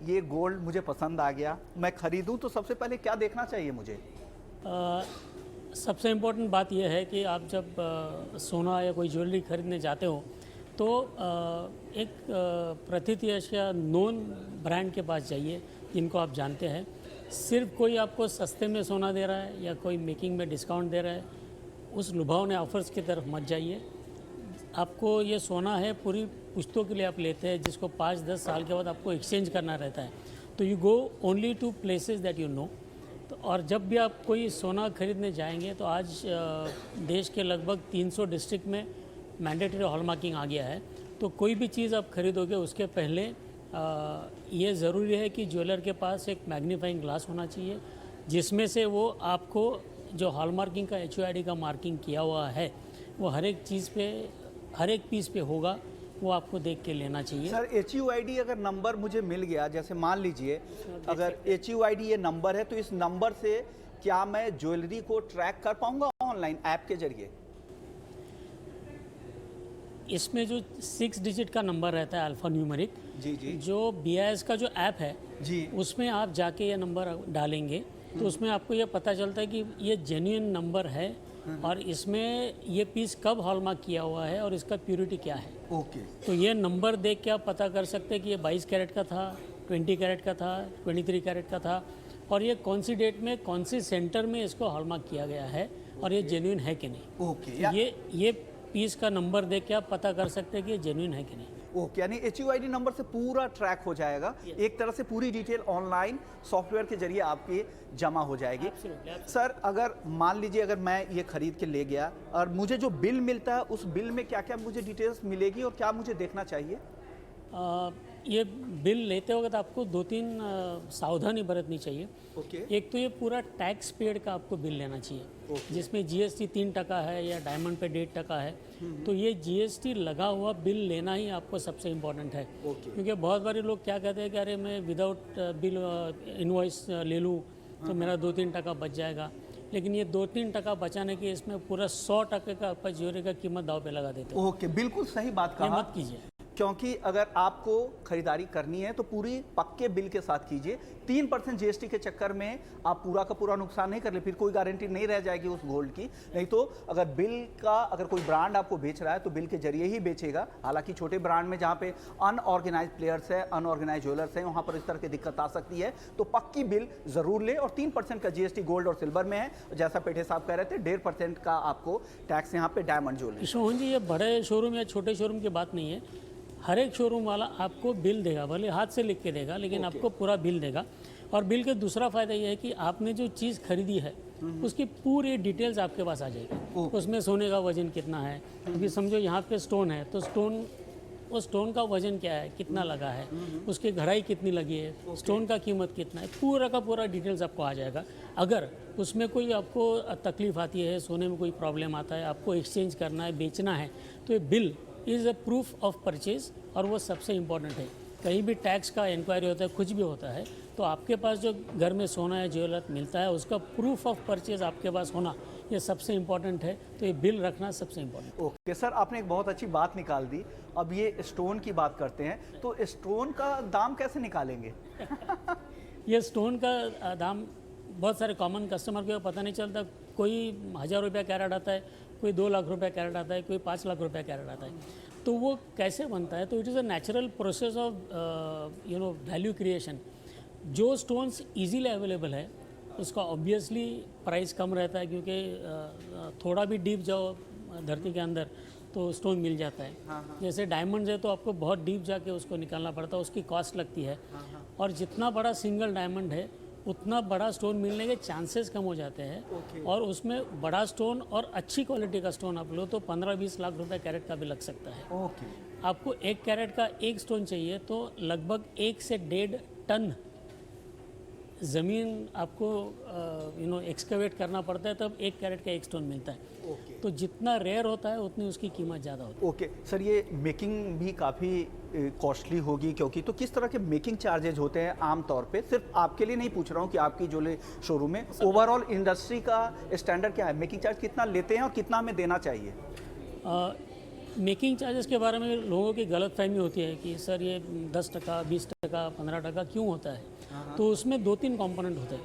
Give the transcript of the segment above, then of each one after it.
ये गोल्ड मुझे पसंद आ गया, मैं खरीदूं तो सबसे पहले क्या देखना चाहिए मुझे? सबसे इम्पोर्टेंट बात यह है कि आप जब सोना या कोई ज्वेलरी खरीदने जाते हो तो एक प्रथितयश या नोन ब्रांड के पास जाइए जिनको आप जानते हैं। सिर्फ कोई आपको सस्ते में सोना दे रहा है या कोई मेकिंग में डिस्काउंट दे रहा है, उस लुभावने ऑफर्स की तरफ मत जाइए। आपको ये सोना है, पूरी पुश्तों के लिए आप लेते हैं, जिसको 5-10 साल के बाद आपको एक्सचेंज करना रहता है। तो you go only two places that you know. तो और जब भी आप कोई सोना खरीदने जाएंगे तो आज देश के लगभग 300 डिस्ट्रिक्ट में मैंडेटरी हॉलमार्किंग आ गया है। तो कोई भी चीज़ आप खरीदोगे उसके पहले ये ज़रूरी है कि ज्वेलर के पास एक मैग्नीफाइंग ग्लास होना चाहिए, जिसमें से वो आपको जो हॉलमार्किंग का HUID का मार्किंग किया हुआ है वो हर एक चीज़ पे, हर एक पीस पे होगा, वो आपको देख के लेना चाहिए। सर HUID अगर नंबर मुझे मिल गया, जैसे मान लीजिए अगर HUID ये नंबर है, तो इस नंबर से क्या मैं ज्वेलरी को ट्रैक कर पाऊंगा ऑनलाइन ऐप के जरिए? इसमें जो 6 डिजिट का नंबर रहता है अल्फा न्यूमेरिक, जी जो BIS का जो ऐप है जी, उसमें आप जाके ये नंबर डालेंगे तो उसमें आपको ये पता चलता है कि ये जेन्युइन नंबर है और इसमें ये पीस कब हॉलमार्क किया हुआ है और इसका प्योरिटी क्या है। ओके। तो ये नंबर देख के आप पता कर सकते हैं कि ये 22 कैरेट का था, 20 कैरेट का था, 23 कैरेट का था, और ये कौन सी डेट में कौन सी सेंटर में इसको हॉलमार्क किया गया है और ये जेन्युइन है कि नहीं। ओके, ये पीस का नंबर देख के आप पता कर सकते हैं कि ये जेन्युइन है कि नहीं। ओके, यानी HUID नंबर से पूरा ट्रैक हो जाएगा। एक तरह से पूरी डिटेल ऑनलाइन सॉफ्टवेयर के जरिए आपकी जमा हो जाएगी। सर अगर मान लीजिए अगर मैं ये खरीद के ले गया और मुझे जो बिल मिलता है उस बिल में क्या क्या मुझे डिटेल्स मिलेगी और क्या मुझे देखना चाहिए? ये बिल लेते वक्त आपको 2-3 सावधानी बरतनी चाहिए। ओके। एक तो ये पूरा टैक्स पेड का आपको बिल लेना चाहिए, जिसमें GST 3% है या डायमंड पे 1.5% है। तो ये GST लगा हुआ बिल लेना ही आपको सबसे इम्पोर्टेंट है। क्योंकि बहुत बार लोग क्या कहते हैं कि अरे मैं विदाउट बिल इनवॉइस ले लूँ तो मेरा 2-3% बच जाएगा, लेकिन ये 2-3% बचाने के इसमें पूरा 100% का आपका ज्वेलरी का कीमत दाव पे लगा देते हो। ओके, बिल्कुल सही बात ये कहा। मत कीजिए, क्योंकि अगर आपको खरीदारी करनी है तो पूरी पक्के बिल के साथ कीजिए। 3% GST के चक्कर में आप पूरा का पूरा नुकसान नहीं कर ले, फिर कोई गारंटी नहीं रह जाएगी उस गोल्ड की। नहीं तो अगर बिल का, अगर कोई ब्रांड आपको बेच रहा है तो बिल के जरिए ही बेचेगा। हालांकि छोटे ब्रांड में जहाँ पे अनऑर्गेनाइज प्लेयर्स है, अनऑर्गेनाइज ज्वेलर्स हैं, वहाँ पर इस तरह की दिक्कत आ सकती है। तो पक्की बिल जरूर ले। और 3% का GST गोल्ड और सिल्वर में है, जैसा पेठे साहब कह रहे थे। 1.5% का आपको टैक्स यहाँ पे डायमंड ज्वेलरी। सोहन जी, ये बड़े शोरूम या छोटे शोरूम की बात नहीं है। हर एक शोरूम वाला आपको बिल देगा, भले हाथ से लिख के देगा, लेकिन आपको पूरा बिल देगा। और बिल के दूसरा फ़ायदा ये है कि आपने जो चीज़ खरीदी है उसकी पूरी डिटेल्स आपके पास आ जाएगी। उसमें सोने का वजन कितना है, क्योंकि समझो यहाँ पे स्टोन है तो स्टोन का वजन क्या है, कितना लगा है, उसकी घड़ाई कितनी लगी है, स्टोन का कीमत कितना है, पूरा का पूरा डिटेल्स आपको आ जाएगा। अगर उसमें कोई आपको तकलीफ़ आती है, सोने में कोई प्रॉब्लम आता है, आपको एक्सचेंज करना है, बेचना है, तो ये bill is a proof of purchase, और वो सबसे इम्पॉर्टेंट है। कहीं भी टैक्स का इंक्वायरी होता है, कुछ भी होता है, तो आपके पास जो घर में सोना या ज्वेलर मिलता है उसका प्रूफ ऑफ परचेज आपके पास होना, ये सबसे इम्पॉर्टेंट है। तो ये बिल रखना सबसे इम्पॉर्टेंट। ओके सर, आपने एक बहुत अच्छी बात निकाल दी। अब ये स्टोन की बात करते हैं, तो स्टोन का दाम कैसे निकालेंगे? ये स्टोन का दाम बहुत सारे कॉमन कस्टमर को पता नहीं चलता। कोई 1000 रुपया कैरेट आता है, कोई 2 लाख रुपया कैरेट आता है, कोई 5 लाख रुपया कैरेट आता है। तो वो कैसे बनता है? तो it is a natural process of value creation. जो स्टोन्स इजीली अवेलेबल है उसका ऑब्वियसली प्राइस कम रहता है, क्योंकि थोड़ा भी डीप जाओ धरती के अंदर तो स्टोन मिल जाता है। जैसे डायमंड्स है तो आपको बहुत डीप जाके उसको निकालना पड़ता है, उसकी कॉस्ट लगती है। और जितना बड़ा सिंगल डायमंड है उतना बड़ा स्टोन मिलने के चांसेस कम हो जाते हैं। और उसमें बड़ा स्टोन और अच्छी क्वालिटी का स्टोन आप लो तो 15-20 लाख रुपए कैरेट का भी लग सकता है। आपको 1 कैरेट का एक स्टोन चाहिए तो लगभग 1 से 1.5 टन ज़मीन आपको एक्सकवेट करना पड़ता है, तब 1 कैरेट का एक स्टोन मिलता है। तो जितना रेयर होता है उतनी उसकी कीमत ज़्यादा होती है। सर, ये मेकिंग भी काफ़ी कॉस्टली होगी, क्योंकि तो किस तरह के मेकिंग चार्जेज होते हैं आम तौर पे? सिर्फ आपके लिए नहीं पूछ रहा हूँ कि आपकी जो शोरूम में ओवरऑल इंडस्ट्री का स्टैंडर्ड क्या है? मेकिंग चार्ज कितना लेते हैं और कितना हमें देना चाहिए? मेकिंग चार्जेस के बारे में लोगों की गलतफहमी होती है कि सर ये 10%, 20%, 15% क्यों होता है। तो उसमें 2-3 कंपोनेंट होते हैं।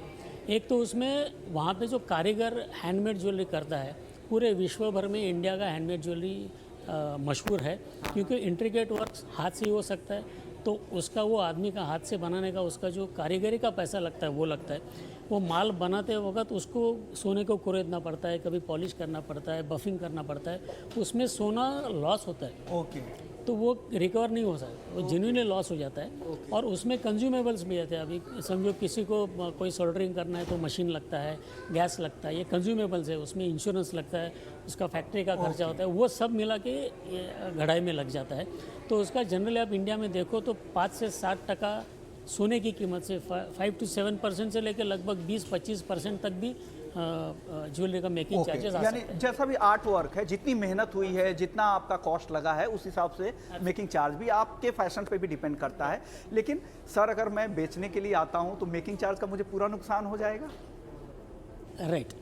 एक तो उसमें वहाँ पे जो कारीगर हैंडमेड ज्वेलरी करता है, पूरे विश्व भर में इंडिया का हैंडमेड ज्वेलरी मशहूर है, क्योंकि इंट्रिकेट वर्क हाथ से ही हो सकता है। तो उसका वो आदमी का हाथ से बनाने का उसका जो कारीगरी का पैसा लगता है वो लगता है। वो माल बनाते वक्त उसको सोने को कुरेदना पड़ता है, कभी पॉलिश करना पड़ता है, बफिंग करना पड़ता है, उसमें सोना लॉस होता है। ओके। तो वो रिकवर नहीं हो सकता, वो जेन्युइनली लॉस हो जाता है। और उसमें कंज्यूमेबल्स भी आते हैं। अभी समझो किसी को कोई सोल्डरिंग करना है तो मशीन लगता है, गैस लगता है, ये कंज्यूमेबल्स है, उसमें इंश्योरेंस लगता है, उसका फैक्ट्री का खर्चा होता है, वो सब मिला के घड़ाई में लग जाता है। तो उसका जनरली आप इंडिया में देखो तो 5 से 7% सोने की कीमत से 5 to 7% से लेकर लगभग 20-25% तक भी ज्वेलरी का मेकिंग चार्जेस आ यानी सकता है। जैसा भी आर्ट वर्क है, जितनी मेहनत हुई है, जितना आपका कॉस्ट लगा है, उस हिसाब से मेकिंग चार्ज भी आपके फैशन पे भी डिपेंड करता है। लेकिन सर अगर मैं बेचने के लिए आता हूं तो मेकिंग चार्ज का मुझे पूरा नुकसान हो जाएगा? राइट,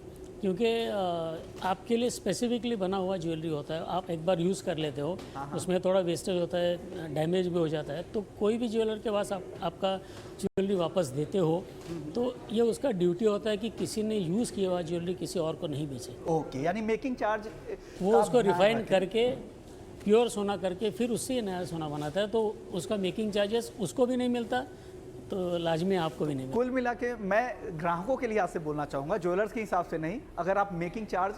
क्योंकि आपके लिए स्पेसिफिकली बना हुआ ज्वेलरी होता है, आप एक बार यूज़ कर लेते हो, उसमें थोड़ा वेस्टेज होता है, डैमेज भी हो जाता है। तो कोई भी ज्वेलर के पास आपका ज्वेलरी वापस देते हो तो ये उसका ड्यूटी होता है कि किसी ने यूज़ किया हुआ ज्वेलरी किसी और को नहीं बेचे। ओके, यानी मेकिंग चार्ज वो उसको रिफाइन करके प्योर सोना करके फिर उससे नया सोना बनाता है, तो उसका मेकिंग चार्जेस उसको भी नहीं मिलता, तो लाजमी आपको भी नहीं मिलता। कुल मिला के मैं ग्राहकों के लिए आपसे बोलना चाहूँगा, ज्वेलर्स के हिसाब से नहीं, अगर आप मेकिंग चार्ज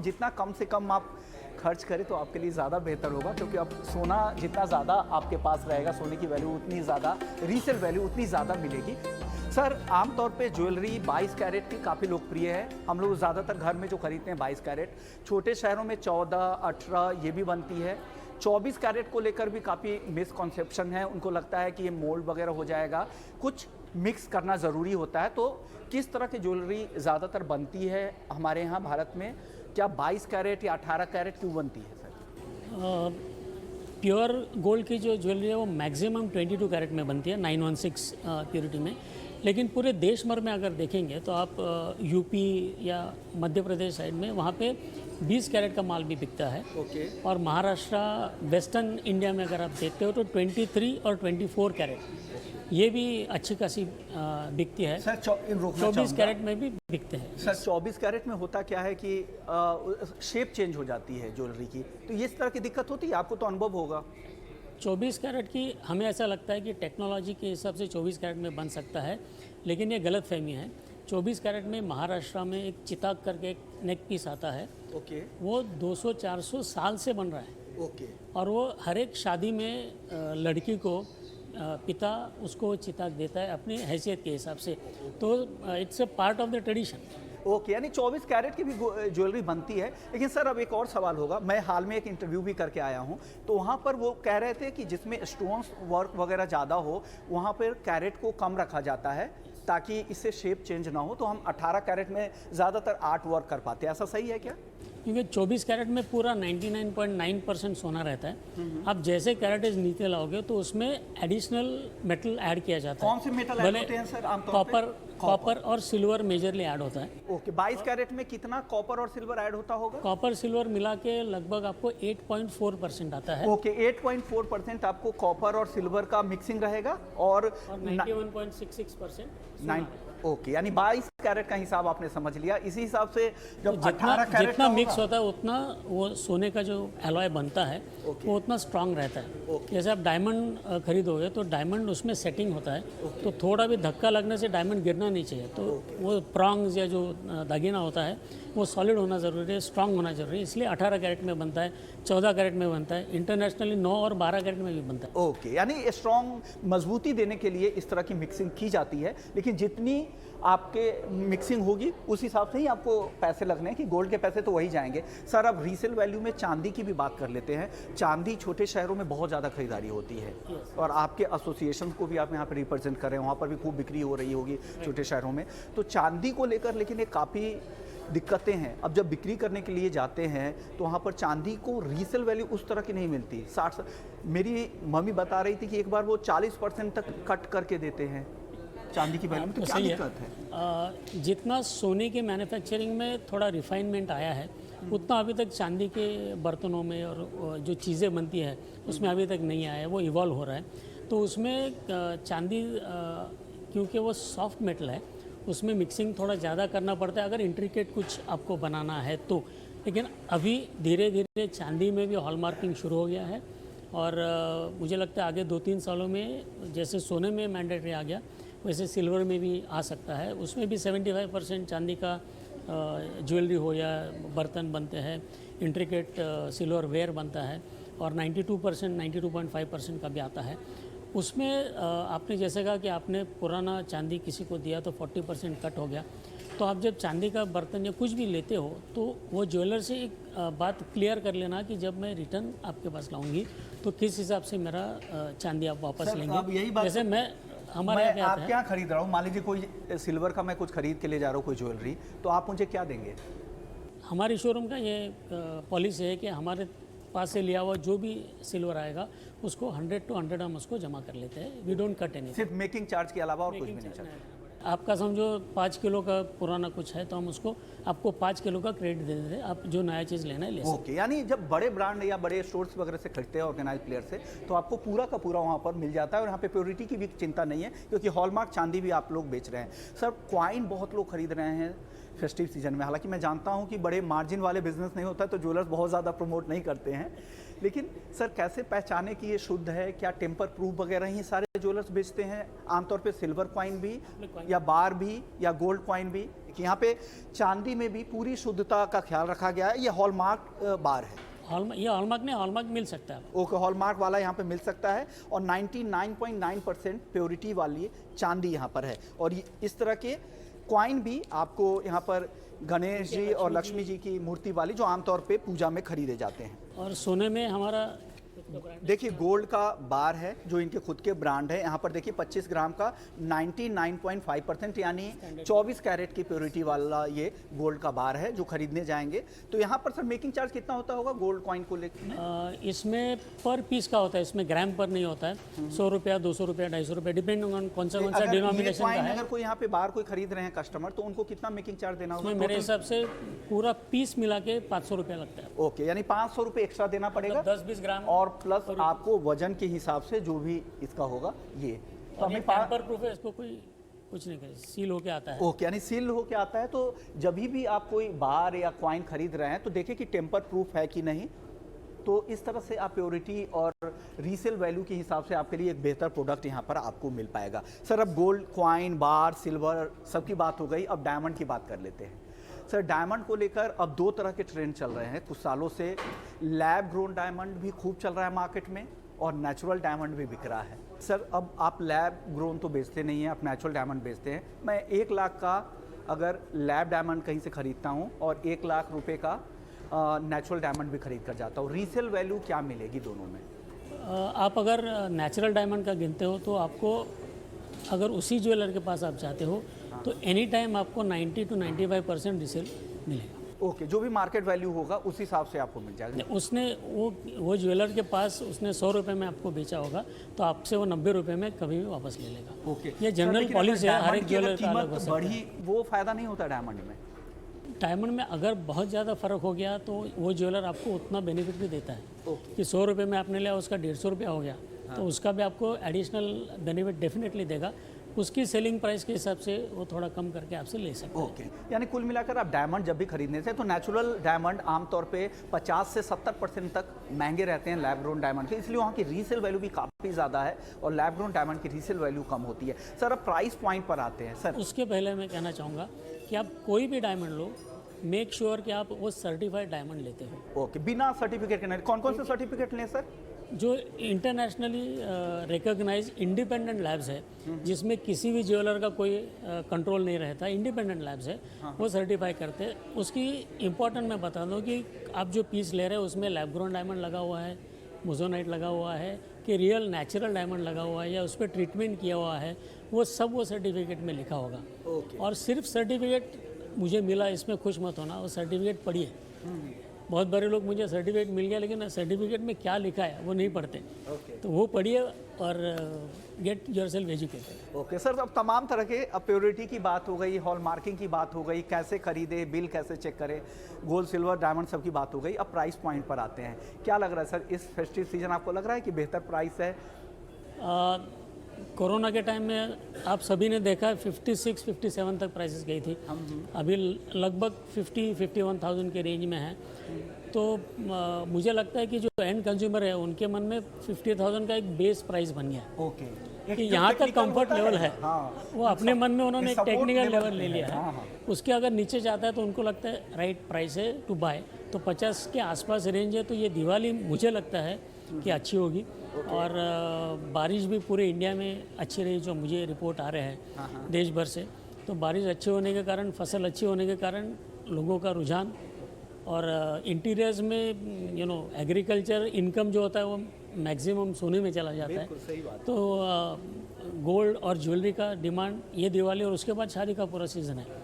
जितना कम से कम आप खर्च करें तो आपके लिए ज़्यादा बेहतर होगा, क्योंकि अब सोना जितना ज़्यादा आपके पास रहेगा, सोने की वैल्यू उतनी ज़्यादा, रीसेल वैल्यू उतनी ज़्यादा मिलेगी। सर आमतौर पे ज्वेलरी 22 कैरेट की काफ़ी लोकप्रिय है, हम लोग ज़्यादातर घर में जो खरीदते हैं 22 कैरेट, छोटे शहरों में 14, 18 ये भी बनती है। 24 कैरेट को लेकर भी काफ़ी मिसकॉन्सेप्शन है, उनको लगता है कि ये मोल्ड वगैरह हो जाएगा, कुछ मिक्स करना ज़रूरी होता है। तो किस तरह की ज्वेलरी ज़्यादातर बनती है हमारे यहाँ भारत में? क्या 22 कैरेट या 18 कैरेट क्यों बनती है सर? प्योर गोल्ड की जो ज्वेलरी है वो मैक्सिमम 22 कैरेट में बनती है, 916 प्योरिटी में। लेकिन पूरे देश भर में अगर देखेंगे तो आप यूपी या मध्य प्रदेश साइड में वहाँ पे 20 कैरेट का माल भी बिकता है। ओके। और महाराष्ट्र, वेस्टर्न इंडिया में अगर आप देखते हो तो 23 और 24 कैरेट ये भी अच्छी खासी बिकती है। सर 24 कैरेट में भी बिकते हैं। सर 24 कैरेट में होता क्या है कि शेप चेंज हो जाती है ज्वेलरी की, तो ये इस तरह की दिक्कत होती है? आपको तो अनुभव होगा। 24 कैरेट की हमें ऐसा लगता है कि टेक्नोलॉजी के हिसाब से 24 कैरेट में बन सकता है, लेकिन ये गलत फहमी है। 24 कैरेट में महाराष्ट्र में एक चिताक करके एक नेक पीस आता है, ओके। वो 200-400 साल से बन रहा है। ओके। और वो हर एक शादी में लड़की को पिता उसको चिताक देता है अपनी हैसियत के हिसाब से, तो it's a part of the tradition. Okay, यानी 24 कैरेट की भी ज्वेलरी बनती है। लेकिन सर अब एक और सवाल होगा, मैं हाल में एक इंटरव्यू भी करके आया हूँ, तो वहाँ पर वो कह रहे थे कि जिसमें स्टोन्स वर्क वगैरह ज़्यादा हो वहाँ पर कैरेट को कम रखा जाता है ताकि इससे शेप चेंज ना हो, तो हम 18 कैरेट में ज़्यादातर आर्ट वर्क कर पाते हैं। ऐसा सही है क्या? क्योंकि 24 कैरेट में पूरा 99.9% सोना रहता है। आप जैसे कैरेटेज नीचे लाओगे तो उसमें एडिशनल मेटल ऐड किया जाता है। कौन से मेटल ऐड होते हैं सर आमतौर पे? कॉपर और सिल्वर मेजरली ऐड होता है। ओके, 22 कैरेट में कितना कॉपर और सिल्वर ऐड होता होगा? कॉपर सिल्वर मिला के लगभग आपको 8.4% आता है। ओके, 8.4% आपको कॉपर और सिल्वर का मिक्सिंग रहेगा और 91.66% ओके, यानी 22 कैरेट का हिसाब आपने समझ लिया। इसी हिसाब से जब 18 कैरेट जितना मिक्स होता है उतना वो सोने का जो एलॉय बनता है वो उतना स्ट्रांग रहता है। जैसे आप डायमंड खरीदोगे तो डायमंड उसमें सेटिंग होता है, तो थोड़ा भी धक्का लगने से डायमंड गिरना नहीं चाहिए। तो वो प्रॉन्ग्स या जो दागिना होता है वो सॉलिड होना ज़रूरी है, स्ट्रांग होना ज़रूरी है, इसलिए 18 कैरेट में बनता है, 14 कैरेट में बनता है, इंटरनेशनली 9 और 12 कैरेट में भी बनता है। ओके, यानी स्ट्रॉन्ग मजबूती देने के लिए इस तरह की मिक्सिंग की जाती है, लेकिन जितनी आपके मिक्सिंग होगी उस हिसाब से ही आपको पैसे लगने हैं, कि गोल्ड के पैसे तो वही जाएंगे। सर अब रीसेल वैल्यू में चांदी की भी बात कर लेते हैं। चांदी छोटे शहरों में बहुत ज़्यादा खरीदारी होती है और आपके एसोसिएशन को भी आप यहाँ पर रिप्रेजेंट कर रहे हैं, वहाँ पर भी खूब बिक्री हो रही होगी छोटे शहरों में। तो चांदी को लेकर लेकिन एक काफ़ी दिक्कतें हैं। अब जब बिक्री करने के लिए जाते हैं तो वहाँ पर चांदी को रीसेल वैल्यू उस तरह की नहीं मिलती। 60, मेरी मम्मी बता रही थी कि एक बार वो 40% तक कट करके देते हैं चांदी की वैल्यू में। तो क्या दिक्कत है? जितना सोने के मैन्युफैक्चरिंग में थोड़ा रिफाइनमेंट आया है उतना अभी तक चांदी के बर्तनों में और जो चीज़ें बनती है उसमें अभी तक नहीं आया है, वो इवॉल्व हो रहा है। तो उसमें चांदी क्योंकि वो सॉफ्ट मेटल है, उसमें मिक्सिंग थोड़ा ज़्यादा करना पड़ता है अगर इंट्रिकेट कुछ आपको बनाना है तो। लेकिन अभी धीरे धीरे चांदी में भी हॉलमार्किंग शुरू हो गया है और मुझे लगता है आगे 2-3 सालों में जैसे सोने में मैंडेटरी आ गया वैसे सिल्वर में भी आ सकता है। उसमें भी 75% चांदी का ज्वेलरी हो या बर्तन बनते हैं, इंट्रिकेट सिल्वर वेयर बनता है और 92%, 92.5% का भी आता है। उसमें आपने जैसे कहा कि आपने पुराना चांदी किसी को दिया तो 40% कट हो गया, तो आप जब चांदी का बर्तन या कुछ भी लेते हो तो वो ज्वेलर से एक बात क्लियर कर लेना कि जब मैं रिटर्न आपके पास लाऊंगी तो किस हिसाब से मेरा चांदी आप वापस सर, लेंगे। अब यही बात जैसे मैं हमारे यहाँ मैं क्या आप आता क्या खरीद रहा हूँ, मान लीजिए कोई सिल्वर का मैं कुछ खरीद के ले जा रहा हूँ, कोई ज्वेलरी, तो आप मुझे क्या देंगे? है हमारी शोरूम का ये पॉलिसी है कि हमारे पास से लिया हुआ जो भी सिल्वर आएगा उसको 100 to 100 हम उसको जमा कर लेते हैं। We don't cut any. सिर्फ मेकिंग चार्ज के अलावा और कुछ भी नहीं चलता? आपका समझो 5 किलो का पुराना कुछ है तो हम उसको आपको 5 किलो का क्रेडिट दे देते हैं, आप जो नया चीज़ लेना है ले सकते ओके, यानी जब बड़े ब्रांड या बड़े स्टोर्स वगैरह से खरीदते हैं ऑर्गेनाइज प्लेयर से, तो आपको पूरा का पूरा वहाँ पर मिल जाता है और यहाँ पे प्योरिटी की भी चिंता नहीं है क्योंकि हॉलमार्क चांदी भी आप लोग बेच रहे हैं। सर, क्वाइन बहुत लोग खरीद रहे हैं फेस्टिव सीजन में, हालांकि मैं जानता हूँ कि बड़े मार्जिन वाले बिजनेस नहीं होता तो ज्वेलर्स बहुत ज़्यादा प्रमोट नहीं करते हैं, लेकिन सर कैसे पहचाने कि ये शुद्ध है? क्या टेम्पर प्रूफ वगैरह ही सारे ज्वेलर्स बेचते हैं? आमतौर पे सिल्वर कॉइन भी या बार भी या गोल्ड कॉइन भी? कि यहाँ पे चांदी में भी पूरी शुद्धता का ख्याल रखा गया है। ये हॉलमार्क बार है, ये हॉलमार्क नहीं, हॉलमार्क मिल सकता है। ओके, हॉलमार्क वाला यहाँ पे मिल सकता है और 99.9% प्योरिटी वाली चांदी यहाँ पर है। और इस तरह के क्वाइन भी आपको यहाँ पर गणेश जी और लक्ष्मी जी की मूर्ति वाली जो आमतौर पे पूजा में खरीदे जाते हैं। और सोने में हमारा देखिए गोल्ड का बार है जो इनके खुद के ब्रांड है। यहाँ पर देखिए 25 ग्राम का 99.5% यानी 24 कैरेट की प्योरिटी वाला ये गोल्ड का बार है जो खरीदने जाएंगे। तो यहाँ पर सर मेकिंग चार्ज कितना होता होगा गोल्ड कॉइन को लेकर? इसमें पर पीस का होता है, इसमें ग्राम पर नहीं होता है। 100 रुपया, 200 रुपया, 250 रुपया, डिपेंडिंग ऑन कौन सा डिनोमिनेशन का है। अगर कोई यहाँ पे बार कोई खरीद रहे हैं कस्टमर तो उनको कितना मेकिंग चार्ज देना होगा? मेरे हिसाब से पूरा पीस मिला के 500 रुपया लगता है। ओके, यानी 500 रुपये एक्स्ट्रा देना पड़ेगा 10-20 ग्राम और प्लस आपको वजन के हिसाब से जो भी इसका होगा ये तो हमें टेम्पर प्रूफ है, इसको कोई कुछ नहीं करे, सील होके आता है। ओके, यानी सील होके आता है। तो जब भी आप कोई बार या कॉइन खरीद रहे हैं तो देखिए कि टेम्पर प्रूफ है कि नहीं। तो इस तरह से आप प्योरिटी और रीसेल वैल्यू के हिसाब से आपके लिए एक बेहतर प्रोडक्ट यहाँ पर आपको मिल पाएगा। सर, अब गोल्ड कॉइन, बार, सिल्वर सबकी बात हो गई, अब डायमंड की बात कर लेते हैं। सर, डायमंड को लेकर अब 2 तरह के ट्रेंड चल रहे हैं कुछ सालों से। लैब ग्रोन डायमंड भी खूब चल रहा है मार्केट में और नेचुरल डायमंड भी बिक रहा है। सर, अब आप लैब ग्रोन तो बेचते नहीं हैं, आप नेचुरल डायमंड बेचते हैं। मैं 1 लाख का अगर लैब डायमंड कहीं से खरीदता हूँ और 1 लाख रुपए का नेचुरल डायमंड भी खरीद कर जाता हूँ, रीसेल वैल्यू क्या मिलेगी दोनों में? आप अगर नेचुरल डायमंड का गिनते हो तो आपको अगर उसी ज्वेलर के पास आप जाते हो तो एनी टाइम आपको 90 to 95% रीसेल मिलेगा। ओके, जो भी मार्केट वैल्यू होगा उस हिसाब से आपको मिल जाएगा। उसने वो ज्वेलर के पास उसने 100 रुपये में आपको बेचा होगा तो आपसे वो 90 रुपये में कभी भी वापस ले लेगा। ओके, ये जनरल पॉलिसी है, हर एक ज्वेलर का अलग हो सकता है। बढ़ी वो फायदा नहीं होता डायमंड में? डायमंड में अगर बहुत ज़्यादा फ़र्क हो गया तो वो ज्वेलर आपको उतना बेनिफिट भी देता है कि 100 रुपये में आपने लिया उसका 150 रुपया हो गया तो उसका भी आपको एडिशनल बेनिफिट डेफिनेटली देगा। उसकी सेलिंग प्राइस के हिसाब से वो थोड़ा कम करके आपसे ले सकते हैं। ओके, यानी कुल मिलाकर आप डायमंड जब भी खरीदने से तो नेचुरल डायमंड आमतौर पे 50 से 70% तक महंगे रहते हैं लैब ग्रोन डायमंड के, इसलिए वहाँ की रीसेल वैल्यू भी काफ़ी ज़्यादा है और लैब ग्रोन डायमंड की रीसेल वैल्यू कम होती है। सर, अब प्राइस पॉइंट पर आते हैं। सर, उसके पहले मैं कहना चाहूँगा कि आप कोई भी डायमंड लो, मेक श्योर कि आप वो सर्टिफाइड डायमंड लेते हो। ओके, बिना सर्टिफिकेट के नहीं? कौन कौन से सर्टिफिकेट लें सर? जो इंटरनेशनली रिकॉग्नाइज इंडिपेंडेंट लैब्स है जिसमें किसी भी ज्वेलर का कोई कंट्रोल नहीं रहता, इंडिपेंडेंट लैब्स है वो सर्टिफाई करते हैं। उसकी इम्पोर्टेंट मैं बता दूं कि आप जो पीस ले रहे हैं उसमें लैब ग्रोन डायमंड लगा हुआ है, मोजोनाइट लगा हुआ है कि रियल नेचुरल डायमंड लगा हुआ है या उस पर ट्रीटमेंट किया हुआ है, वो सब वो सर्टिफिकेट में लिखा होगा। और सिर्फ सर्टिफिकेट मुझे मिला इसमें खुश मत होना, वो सर्टिफिकेट पढ़िए बहुत बड़े लोग मुझे सर्टिफिकेट मिल गया लेकिन सर्टिफिकेट में क्या लिखा है वो नहीं पढ़ते। तो वो पढ़िए और get yourself educated. Okay sir, अब तमाम तरह के अब प्योरिटी की बात हो गई, हॉल मार्किंग की बात हो गई, कैसे खरीदे, बिल कैसे चेक करें, गोल्ड सिल्वर डायमंड सब की बात हो गई। अब प्राइस पॉइंट पर आते हैं, क्या लग रहा है सर इस फेस्टिव सीजन आपको लग रहा है कि बेहतर प्राइस है? कोरोना के टाइम में आप सभी ने देखा है 56-57 तक प्राइसेस गई थी, अभी लगभग 50-51,000 के रेंज में है। तो मुझे लगता है कि जो एंड कंज्यूमर है उनके मन में 50,000 का एक बेस प्राइस बन गया है ओके, कि यहाँ तक कंफर्ट लेवल है। वो अपने मन में उन्होंने एक टेक्निकल लेवल ले लिया है। उसके अगर नीचे जाता है तो उनको लगता है राइट प्राइस है टू बाय। तो 50 के आसपास रेंज है, तो ये दिवाली मुझे लगता है कि अच्छी होगी। और बारिश भी पूरे इंडिया में अच्छी रही, जो मुझे रिपोर्ट आ रहे हैं देश भर से। तो बारिश अच्छे होने के कारण, फसल अच्छी होने के कारण लोगों का रुझान और इंटीरियर्स में एग्रीकल्चर इनकम जो होता है वो मैक्सिमम सोने में चला जाता है। सही बात। तो गोल्ड और ज्वेलरी का डिमांड ये दिवाली और उसके बाद शादी का पूरा सीज़न है।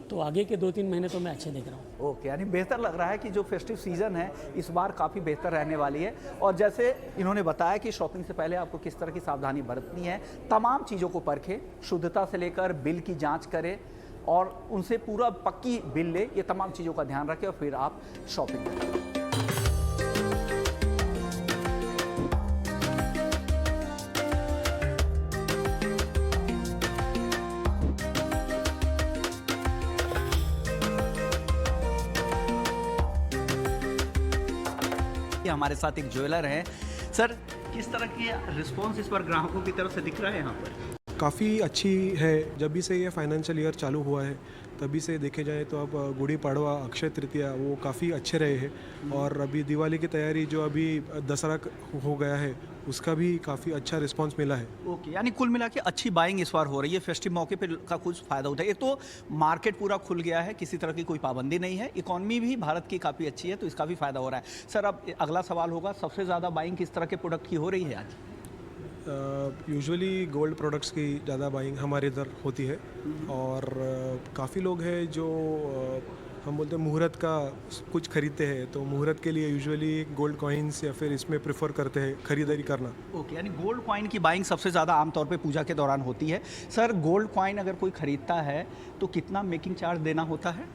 तो आगे के 2-3 महीने तो मैं अच्छे देख रहा हूँ। ओके, यानी बेहतर लग रहा है कि जो फेस्टिव सीजन है इस बार काफ़ी बेहतर रहने वाली है। और जैसे इन्होंने बताया कि शॉपिंग से पहले आपको किस तरह की सावधानी बरतनी है, तमाम चीज़ों को परखें, शुद्धता से लेकर बिल की जांच करें और उनसे पूरा पक्की बिल ले, ये तमाम चीज़ों का ध्यान रखें और फिर आप शॉपिंग करें। हमारे साथ एक ज्वेलर है। सर, किस तरह की रिस्पॉन्स इस पर ग्राहकों की तरफ से दिख रहा है यहाँ पर? काफ़ी अच्छी है। जब भी से ये फाइनेंशियल ईयर चालू हुआ है तभी से देखे जाए तो अब गुड़ी पड़वा, अक्षय तृतीया वो काफ़ी अच्छे रहे हैं। और अभी दिवाली की तैयारी जो अभी दशहरा हो गया है उसका भी काफ़ी अच्छा रिस्पांस मिला है। ओके, यानी कुल मिला के अच्छी बाइंग इस बार हो रही है। फेस्टिव मौके पे का कुछ फ़ायदा होता है। एक तो मार्केट पूरा खुल गया है, किसी तरह की कोई पाबंदी नहीं है, इकॉनमी भी भारत की काफ़ी अच्छी है, तो इसका भी फ़ायदा हो रहा है। सर, अब अगला सवाल होगा, सबसे ज़्यादा बाइंग किस तरह के प्रोडक्ट की हो रही है आज? यूजुअली गोल्ड प्रोडक्ट्स की ज़्यादा बाइंग हमारे इधर होती है। और काफ़ी लोग हैं जो हम बोलते हैं मुहूर्त का कुछ खरीदते हैं, तो मुहूर्त के लिए यूजुअली गोल्ड कॉइन्स या फिर इसमें प्रेफर करते हैं खरीदारी करना। ओके, यानी गोल्ड कॉइन की बाइंग सबसे ज़्यादा आमतौर पे पूजा के दौरान होती है। सर, गोल्ड कॉइन अगर कोई ख़रीदता है तो कितना मेकिंग चार्ज देना होता है?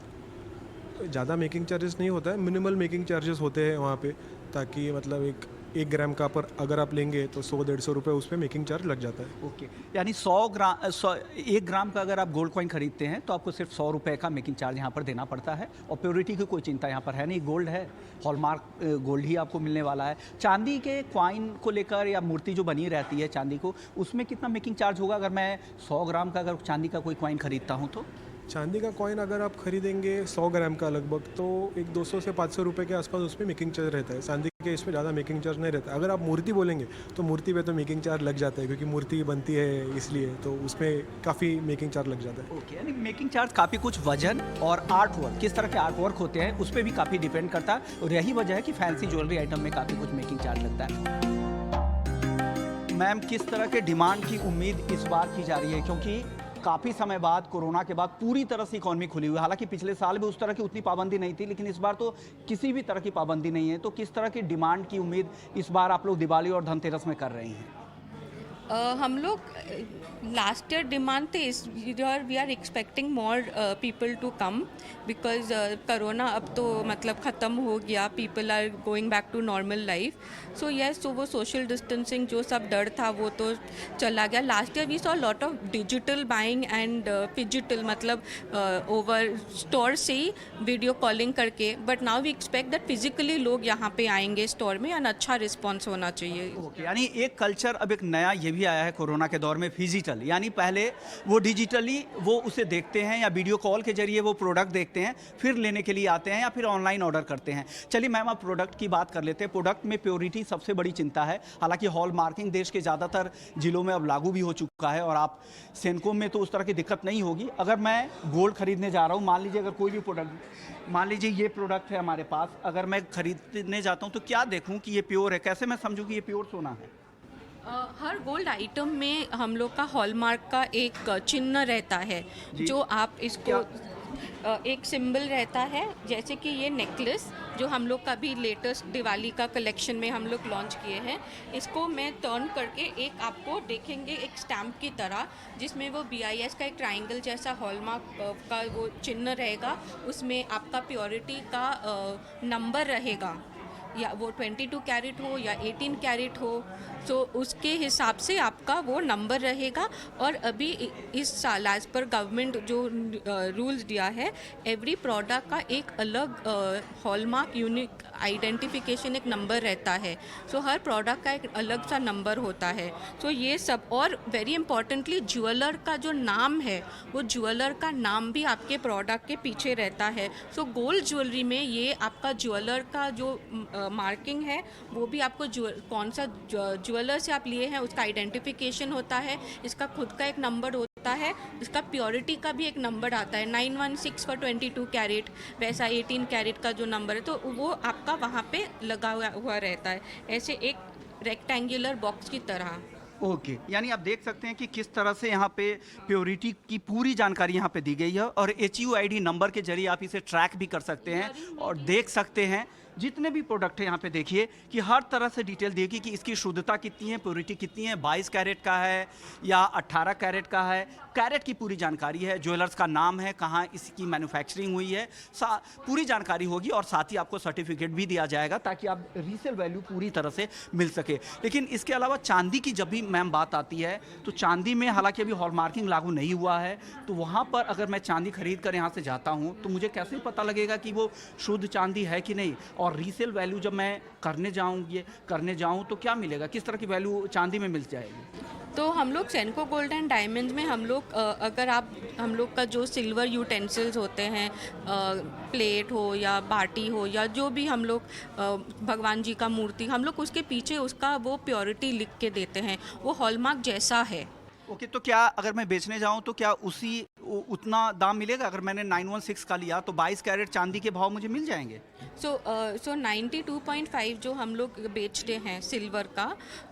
ज़्यादा मेकिंग चार्जेस नहीं होता है, मिनिमल मेकिंग चार्जेस होते हैं वहाँ पे, ताकि मतलब एक ग्राम का पर अगर आप लेंगे तो 100-150 रुपये उस पर मेकिंग चार्ज लग जाता है। ओके, यानी 1 ग्राम का अगर आप गोल्ड कॉइन खरीदते हैं तो आपको सिर्फ 100 रुपये का मेकिंग चार्ज यहाँ पर देना पड़ता है। और प्योरिटी की कोई चिंता यहाँ पर है नहीं, गोल्ड है, हॉलमार्क गोल्ड ही आपको मिलने वाला है। चांदी के कॉइन को लेकर या मूर्ति जो बनी रहती है चांदी को, उसमें कितना मेकिंग चार्ज होगा अगर मैं 100 ग्राम का अगर चांदी का कोई कॉइन खरीदता हूँ तो? चांदी का कॉइन अगर आप खरीदेंगे 100 ग्राम का लगभग, तो एक 200 से 500 रुपये के आसपास उसमें मेकिंग चार्ज रहता है। चांदी के इसमें ज़्यादा मेकिंग चार्ज नहीं रहता। अगर आप मूर्ति बोलेंगे तो मूर्ति पे तो मेकिंग चार्ज लग जाता है, क्योंकि मूर्ति बनती है इसलिए, तो उसमें काफ़ी मेकिंग चार्ज लग जाता है। ओके, यानी मेकिंग चार्ज काफ़ी कुछ वजन और आर्ट वर्क, किस तरह के आर्ट वर्क होते हैं उस पर भी काफ़ी डिपेंड करता है। और यही वजह है कि फैंसी ज्वेलरी आइटम में काफ़ी कुछ मेकिंग चार्ज लगता है। मैम, किस तरह के डिमांड की उम्मीद इस बार की जा रही है, क्योंकि काफ़ी समय बाद, कोरोना के बाद पूरी तरह से इकॉनमी खुली हुई है। हालांकि पिछले साल भी उस तरह की उतनी पाबंदी नहीं थी, लेकिन इस बार तो किसी भी तरह की पाबंदी नहीं है। तो किस तरह की डिमांड की उम्मीद इस बार आप लोग दिवाली और धनतेरस में कर रहे हैं? हम लोग लास्ट ईयर डिमांड थे, इस year we are expecting more people to come, because corona अब तो मतलब ख़त्म हो गया, people are going back to normal life. So yes, तो वो सोशल डिस्टेंसिंग जो सब डर था वो तो चला गया। Last year we saw lot of digital buying and phygital, मतलब ओवर स्टोर से ही वीडियो कॉलिंग करके, but now we expect that physically लोग यहाँ पे आएंगे स्टोर में एंड अच्छा रिस्पॉन्स होना चाहिए। ओके, यानी एक कल्चर अब एक नया ये भी आया है कोरोना के दौर में, फिजिटल, यानी पहले वो डिजिटली वो उसे देखते हैं या वीडियो कॉल के जरिए वो प्रोडक्ट देखते हैं, फिर लेने के लिए आते हैं या फिर ऑनलाइन ऑर्डर करते हैं। चलिए मैम, अब प्रोडक्ट की बात कर लेते हैं। प्रोडक्ट में प्योरिटी सबसे बड़ी चिंता है। हालांकि हॉल मार्किंग देश के ज़्यादातर जिलों में अब लागू भी हो चुका है और आप सेनको में तो उस तरह की दिक्कत नहीं होगी। अगर मैं गोल्ड खरीदने जा रहा हूँ, मान लीजिए अगर कोई भी प्रोडक्ट, मान लीजिए ये प्रोडक्ट है हमारे पास, अगर मैं खरीदने जाता हूँ तो क्या देखूँ कि ये प्योर है? कैसे मैं समझूँ कि ये प्योर सोना है? हर गोल्ड आइटम में हम लोग का हॉलमार्क का एक चिन्ह रहता है, जो आप इसको एक सिंबल रहता है। जैसे कि ये नेकलेस जो हम लोग का भी लेटेस्ट दिवाली का कलेक्शन में हम लोग लॉन्च किए हैं, इसको मैं टर्न करके एक आपको देखेंगे एक स्टैम्प की तरह, जिसमें वो BIS का एक ट्रायंगल जैसा हॉलमार्क का वो चिन्ह रहेगा, उसमें आपका प्योरिटी का नंबर रहेगा, या वो 22 कैरेट हो या 18 कैरेट हो, तो उसके हिसाब से आपका वो नंबर रहेगा। और अभी इस साल एज पर गवर्नमेंट जो रूल्स दिया है, एवरी प्रोडक्ट का एक अलग हॉलमार्क यूनिक आइडेंटिफिकेशन एक नंबर रहता है। सो हर प्रोडक्ट का एक अलग सा नंबर होता है। सो ये सब, और वेरी इंपॉर्टेंटली ज्वेलर का जो नाम है, वो ज्वेलर का नाम भी आपके प्रोडक्ट के पीछे रहता है। सो गोल्ड ज्वेलरी में ये आपका ज्वेलर का जो मार्किंग है, वो भी आपको कौन सा ज्वेलर से आप लिए हैं उसका आइडेंटिफिकेशन होता है, इसका खुद का एक नंबर होता है, इसका प्योरिटी का भी एक नंबर आता है, 916 फॉर 22 कैरेट, वैसा 18 कैरेट का जो नंबर है, तो वो आपका वहाँ पे लगा हुआ रहता है, ऐसे एक रेक्टेंगुलर बॉक्स की तरह। ओके, यानी आप देख सकते हैं कि किस तरह से यहाँ पे प्योरिटी की पूरी जानकारी यहाँ पे दी गई है, और HUID नंबर के जरिए आप इसे ट्रैक भी कर सकते हैं और देख सकते हैं जितने भी प्रोडक्ट है यहाँ पे देखिए कि हर तरह से डिटेल देगी कि इसकी शुद्धता कितनी है, प्योरिटी कितनी है, 22 कैरेट का है या 18 कैरेट का है, कैरेट की पूरी जानकारी है, ज्वेलर्स का नाम है, कहाँ इसकी मैन्युफैक्चरिंग हुई है, पूरी जानकारी होगी, और साथ ही आपको सर्टिफिकेट भी दिया जाएगा ताकि आप रीसेल वैल्यू पूरी तरह से मिल सके। लेकिन इसके अलावा चांदी की जब भी मैम बात आती है, तो चांदी में हालांकि अभी हॉलमार्किंग लागू नहीं हुआ है, तो वहाँ पर अगर मैं चांदी खरीद कर यहाँ से जाता हूँ तो मुझे कैसे पता लगेगा कि वो शुद्ध चांदी है कि नहीं, और रीसेल वैल्यू जब मैं करने जाऊँ तो क्या मिलेगा, किस तरह की वैल्यू चांदी में मिल जाएगी? तो हम लोग सेंको गोल्ड एंड डायमंड्स में हम लोग अगर हम लोग का जो सिल्वर यूटेंसिल्स होते हैं, प्लेट हो या बाटी हो या जो भी हम लोग भगवान जी का मूर्ति, हम लोग उसके पीछे उसका वो प्योरिटी लिख के देते हैं, वो हॉलमार्क जैसा है। ओके, तो क्या अगर मैं बेचने जाऊं तो क्या उतना दाम मिलेगा? अगर मैंने 916 का लिया तो 22 कैरेट चांदी के भाव मुझे मिल जाएंगे? सो 92.5 जो हम लोग बेचते हैं सिल्वर का,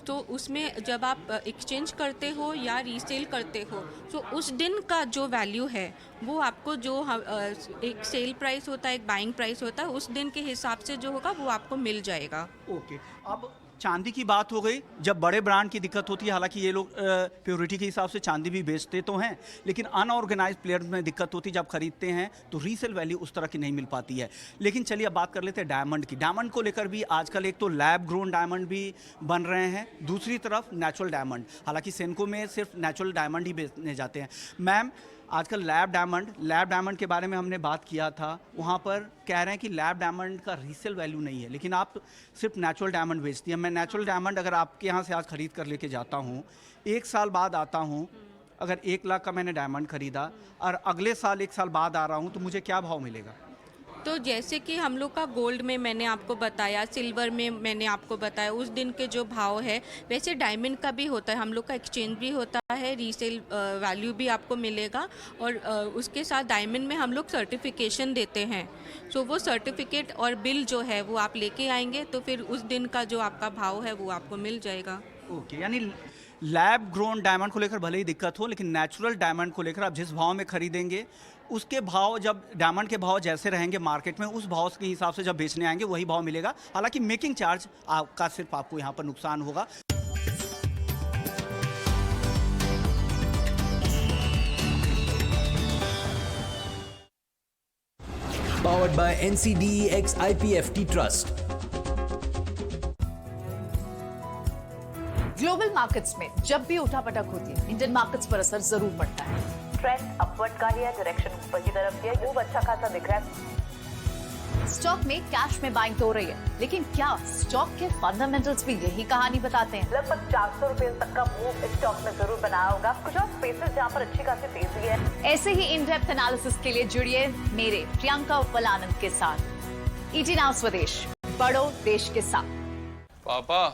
तो उसमें जब आप एक्सचेंज करते हो या रीसेल करते हो, तो उस दिन का जो वैल्यू है वो आपको जो एक सेल प्राइस होता है, एक बाइंग प्राइस होता है, उस दिन के हिसाब से जो होगा वो आपको मिल जाएगा। ओके, अब चांदी की बात हो गई। जब बड़े ब्रांड की दिक्कत होती है, हालांकि ये लोग प्योरिटी के हिसाब से चांदी भी बेचते तो हैं, लेकिन अनऑर्गेनाइज प्लेयर्स में दिक्कत होती है। जब खरीदते हैं तो रीसेल वैल्यू उस तरह की नहीं मिल पाती है। लेकिन चलिए अब बात कर लेते हैं डायमंड की। डायमंड को लेकर भी आजकल एक तो लैब ग्रोन डायमंड भी बन रहे हैं, दूसरी तरफ नेचुरल डायमंड। हालांकि सेनको में सिर्फ नेचुरल डायमंड ही बेचने जाते हैं। मैम, आजकल लैब डायमंड के बारे में हमने बात किया था, वहाँ पर कह रहे हैं कि लैब डायमंड का रीसेल वैल्यू नहीं है, लेकिन आप सिर्फ नेचुरल डायमंड बेचती हैं। मैं नेचुरल डायमंड अगर आपके यहाँ से आज खरीद कर लेके जाता हूँ, 1 साल बाद आता हूँ, अगर 1 लाख का मैंने डायमंड खरीदा और अगले साल 1 साल बाद आ रहा हूँ, तो मुझे क्या भाव मिलेगा? तो जैसे कि हम लोग का गोल्ड में मैंने आपको बताया, सिल्वर में मैंने आपको बताया उस दिन के जो भाव है, वैसे डायमंड का भी होता है, हम लोग का एक्सचेंज भी होता है, रीसेल वैल्यू भी आपको मिलेगा, और उसके साथ डायमंड में हम लोग सर्टिफिकेशन देते हैं। सो वो सर्टिफिकेट और बिल जो है वो आप लेके आएंगे, तो फिर उस दिन का जो आपका भाव है वो आपको मिल जाएगा। ओके, यानी लैब ग्रोन डायमंड को लेकर भले ही दिक्कत हो, लेकिन नेचुरल डायमंड को लेकर आप जिस भाव में खरीदेंगे, उसके भाव, जब डायमंड के भाव जैसे रहेंगे मार्केट में, उस भाव के हिसाब से जब बेचने आएंगे वही भाव मिलेगा। हालांकि मेकिंग चार्ज आपका सिर्फ आपको यहाँ पर नुकसान होगा। Powered by NCDEX IPFT Trust. Global markets में जब भी उठापटक होती है, इंडियन मार्केट्स पर असर जरूर पड़ता है। ट्रेंड अपवर्ड का ही है, डायरेक्शन ऊपर की तरफ की है, वो अच्छा खासा दिख रहा है। स्टॉक में कैश में बाइंग तो हो रही है, लेकिन क्या स्टॉक के फंडामेंटल्स भी यही कहानी बताते हैं? लगभग 400 रुपए तक का मूव इस स्टॉक में जरूर बनाया होगा। कुछ और स्पेसेस जहाँ पर अच्छी खासी तेजी है। ऐसे ही इन डेप्थ एनालिसिस के लिए जुड़िए मेरे प्रियंका उपलानंद के साथ। ईटी नाउ स्वदेश, पढ़ो देश के साथ। पापा,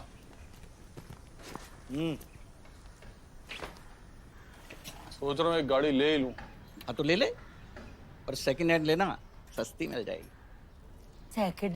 सोच रहा हूँ एक गाड़ी ले ही लूं। हाँ तो ले ले, और सेकंड हैंड लेना, सस्ती मिल जाएगी। सेकंड